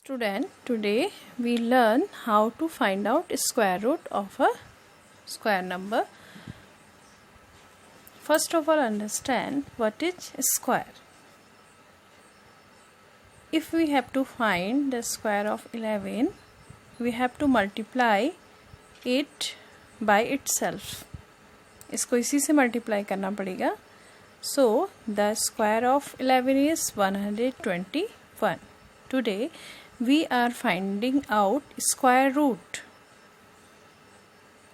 Student, today we learn how to find out square root of a square number. First of all, understand what is square. If we have to find the square of 11, we have to multiply it by itself. इसको इसी से multiply करना पड़ेगा. So, the square of 11 is 121. Today, we are finding out square root.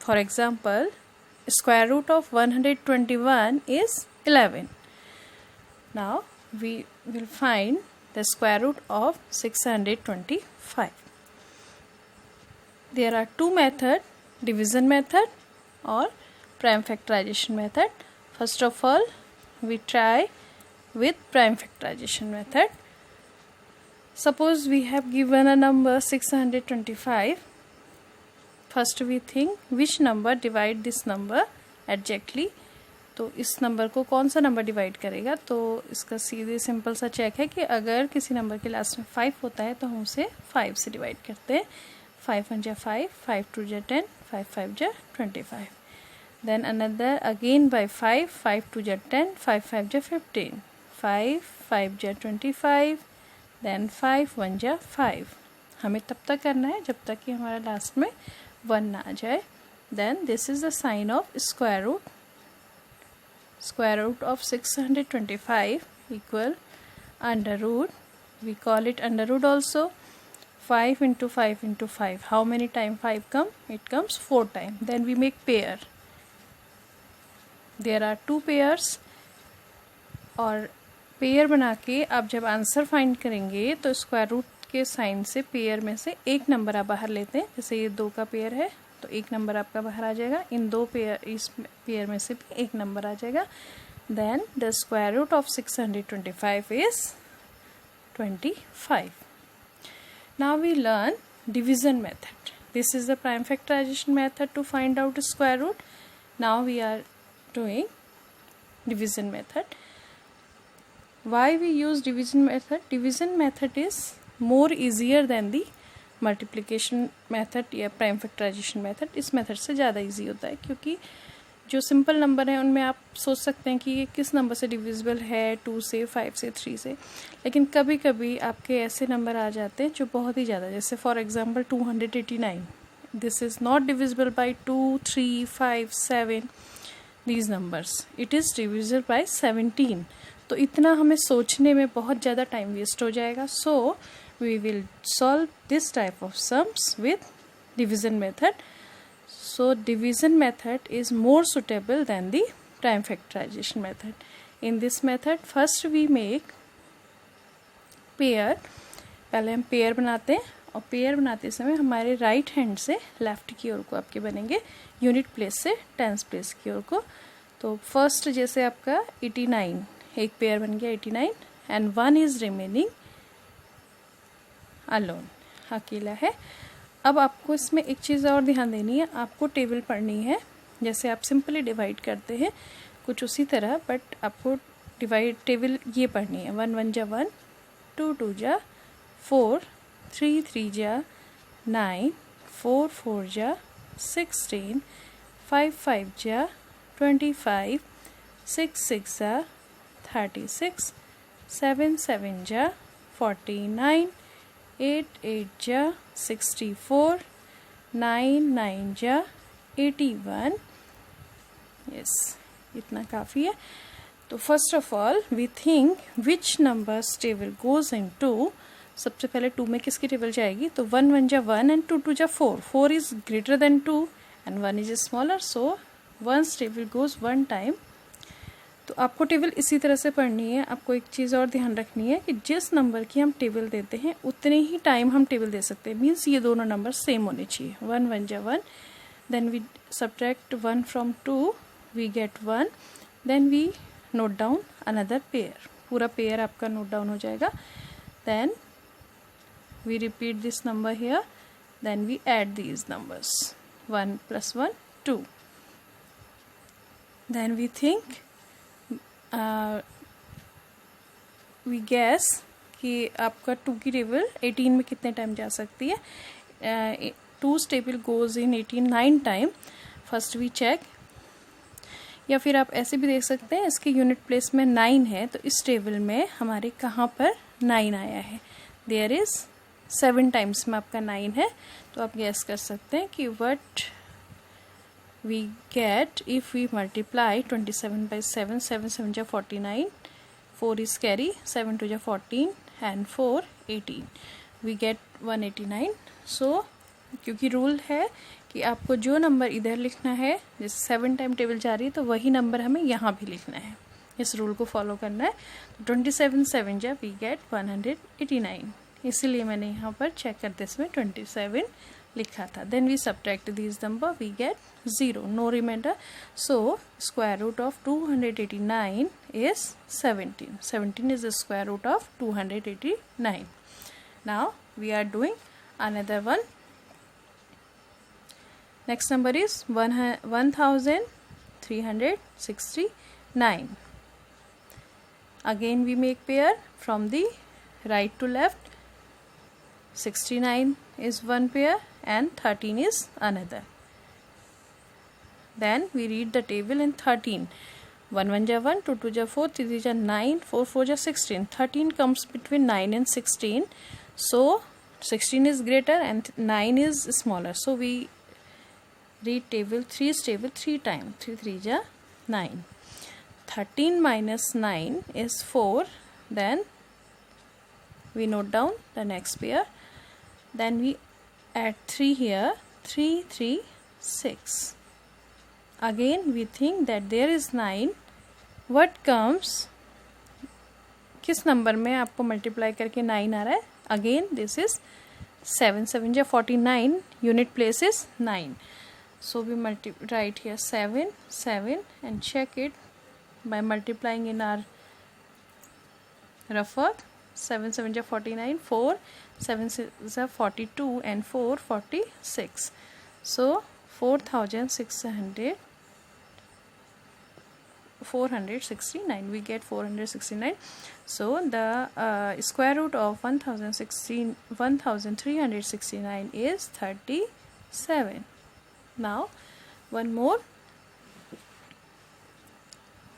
For example, square root of 121 is 11. Now, we will find the square root of 625. There are two methods, division method or prime factorization method. First of all, we try with prime factorization method. Suppose we have given a number 625. First we think which number divide this number exactly. तो इस number को कौन सा number divide करेगा. तो इसका सीधे simple सा चेक है कि अगर किसी नंबर के लास्ट में 5 होता है तो हम उसे 5 से डिवाइड करते हैं. 5 1 जा 5, 5 2 जा 10, 5 5 जा 25. Then another again by 5, 5 2 जा 10, 5 5 जा 15, 5 5 जा 25. देन 5 1 जा 5. हमें तब तक करना है जब तक कि हमारा लास्ट में 1 ना आ जाए. Then this is the sign of square root. Square root of 625 equal under root. We call it under root also. 5 into 5 into 5. How many time 5 कम? It comes 4 time. Then we make pair. There are 2 pairs. और pair बना के आप जब answer find करेंगे तो square root के sign से पेयर में से एक नंबर आप बाहर लेते हैं. जैसे ये 2 का पेयर है तो एक नंबर आपका बाहर आ जाएगा. इन 2 पेयर, इस पेयर में से भी एक नंबर आ जाएगा. Then the square root of 625 is 25. Now we learn division method. This is the prime factorization method to find out square root. Now we are doing division method. Why we use division method? Division method is more easier than the multiplication method या prime factorization method. इस method से ज़्यादा easy होता है क्योंकि जो simple number हैं उनमें आप सोच सकते हैं कि ये किस नंबर से डिविजिबल है, 2 से, 5 से, 3 से. लेकिन कभी कभी आपके ऐसे नंबर आ जाते हैं जो बहुत ही ज़्यादा, जैसे for example 289. This is not divisible by 2, 3, 5, 7 these numbers. It is divisible by 17. तो इतना हमें सोचने में बहुत ज़्यादा टाइम वेस्ट हो जाएगा. So we will solve this type of sums with division method. So division method is more suitable than the prime factorization method. In this method first we make pair. पहले हम pair बनाते हैं और pair बनाते समय हमारे right hand से left की ओर को आपके बनेंगे, यूनिट प्लेस से टेंस प्लेस की ओर को. तो फर्स्ट जैसे आपका 89, एक पेयर बन गया 89 एंड 1 इज रिमेनिंग अलोन, अकेला है. अब आपको इसमें एक चीज़ और ध्यान देनी है. आपको टेबल पढ़नी है. जैसे आप सिंपली डिवाइड करते हैं कुछ उसी तरह, बट आपको डिवाइड टेबल ये पढ़नी है. 1 1 जा 1, 2 2 जा 4, 3 3 जा 9, 4 4 जा 16, 5 5 जा 25, 6 6 जा 36, 7 7 जा 49, 8 8 जा 64, 9 9 जा 81. यस, इतना काफ़ी है. तो first of all we think which numbers table goes into. सबसे पहले 2 में किसकी टेबल जाएगी? तो 1 1 जा 1 एंड 2 2 जा 4. 4 is greater than 2 and 1 is smaller. So once table goes 1 time. तो आपको टेबल इसी तरह से पढ़नी है. आपको एक चीज़ और ध्यान रखनी है कि जिस नंबर की हम टेबल देते हैं उतने ही टाइम हम टेबल दे सकते हैं. मीन्स ये दोनों नंबर सेम होने चाहिए. 1 1 जा 1, then we subtract 1 from 2, we get 1, then we note down another pair. पूरा पेयर आपका नोट डाउन हो जाएगा. Then we repeat this number here, then we add these numbers. 1 plus 1 2. Then we think we guess कि आपका 2 की table 18 में कितने time जा सकती है. 2's table goes in 18 9 time. First we check. या फिर आप ऐसे भी देख सकते हैं, इसके यूनिट प्लेस में 9 है, तो इस टेबल में हमारे कहाँ पर 9 आया है. देयर इज़ 7 टाइम्स में आपका 9 है. तो आप गैस कर सकते हैं कि what we get if we multiply 27 by 7. 7 7 जा 49, 4 is carry, 7 2 जा 14 and 4 18. We get 189. सो क्योंकि रूल है कि आपको जो नंबर इधर लिखना है, जैसे 7 टाइम टेबल जा रही है, तो वही नंबर हमें यहाँ भी लिखना है. इस रूल को फॉलो करना है. 27 7 जा वी गेट 189. इसीलिए मैंने यहाँ पर चेक करते इसमें 27 लिखा था. Then we subtract this number, we get 0, no remainder. So square root of 289 is 17. 17 is the square root of 289. Now we are doing another one. Next number is 1369. Again we make pair from the right to left. 69 is one pair and 13 is another. Then we read the table in 13. 1 1 ja 1, 2 2 ja 4, 3 3 ja 9, 4 4 ja 16. 13 comes between 9 and 16. So 16 is greater and 9 is smaller. So we read table 3's table 3 times. 3 3 ja 9. 13 minus 9 is 4. Then we note down the next pair. Then we add 3 here. 3 3 6. Again we think that there is 9. What comes? किस number में आपको multiply करके 9 आ रहा है? Again this is 7 7 ja 49. Unit place is 9. So we write here 7 7 and check it by multiplying in our rough work. 7 7 ja 49, 4 7 6 ja 42 and 4 46. So 469. We get 469. So the square root of 1369 is 37. Now one more.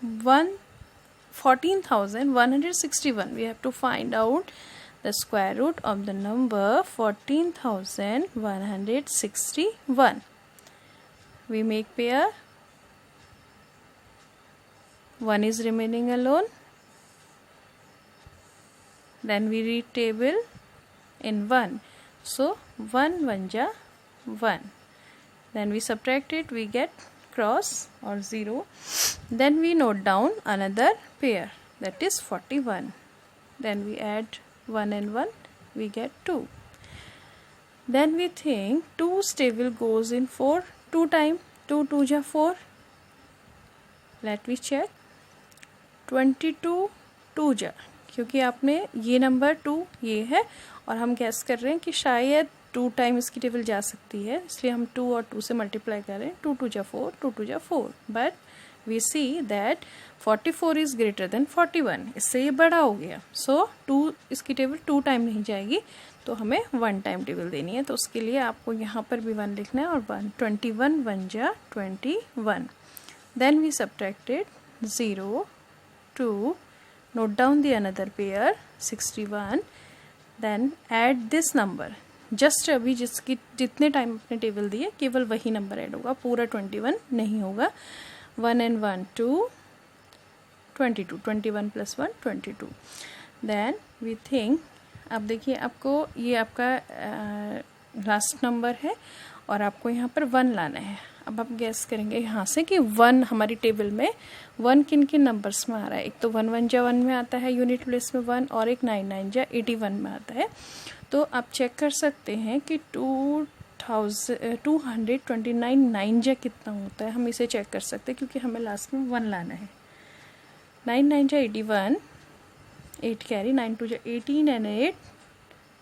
14,161. We have to find out the square root of the number 14,161. We make pair. 1 is remaining alone. Then we read table in 1. So 1 1 ja 1. Then we subtract it, we get cross or 0. Then we note down another pair, that is 41. Then we add 1 and 1, we get 2. Then we think 2's table goes in 4 2 times. 2 2 ja 4. Let me check. 22 2 ja, क्योंकि आपने ये number 2 ये है और हम gas कर रहे हैं कि शायद 2 टाइम इसकी टेबल जा सकती है, इसलिए हम 2 और 2 से मल्टीप्लाई कर रहे हैं. 2 2 जा 4, 2 2 जा 4. But we see that 44 is greater than 41. इससे ये बड़ा हो गया. सो 2 इसकी टेबल 2 टाइम नहीं जाएगी, तो हमें 1 टाइम टेबल देनी है. तो उसके लिए आपको यहाँ पर भी 1 लिखना है और 1. 21 1 जा 21. Then we subtracted 0 2. Note down the another pair 61. Then add this number. Just अभी जिसकी जितने टाइम अपने टेबल दिए केवल वही नंबर ऐड होगा, पूरा 21 नहीं होगा. 1 and 1 2 22. 21 plus 1 22. Then we think, अब देखिए आपको ये आपका लास्ट नंबर है और आपको यहाँ पर 1 लाना है. अब आप गैस करेंगे यहाँ से कि 1 हमारी टेबल में 1 किन किन नंबर्स में आ रहा है. एक तो 1 1 जा 1 में आता है यूनिट प्लेस में 1, और एक 9 9 जा 81 में आता है. तो आप चेक कर सकते हैं कि 229 9 जा कितना होता है. हम इसे चेक कर सकते हैं क्योंकि हमें लास्ट में 1 लाना है. 9 9 जा 81, 8 कैरी, 9 2 जा 18 and 8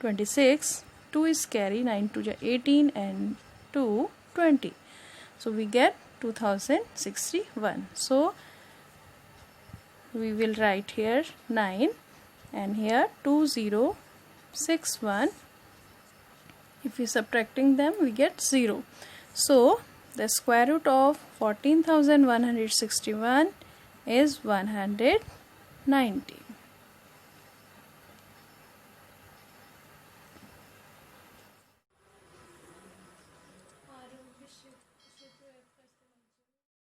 26. 2 is carry, 9 2 ja 18 and 2 20. So we get 2061. So we will write here 9. and here 2061. If we subtracting them, we get 0. So the square root of 14,161 is 190.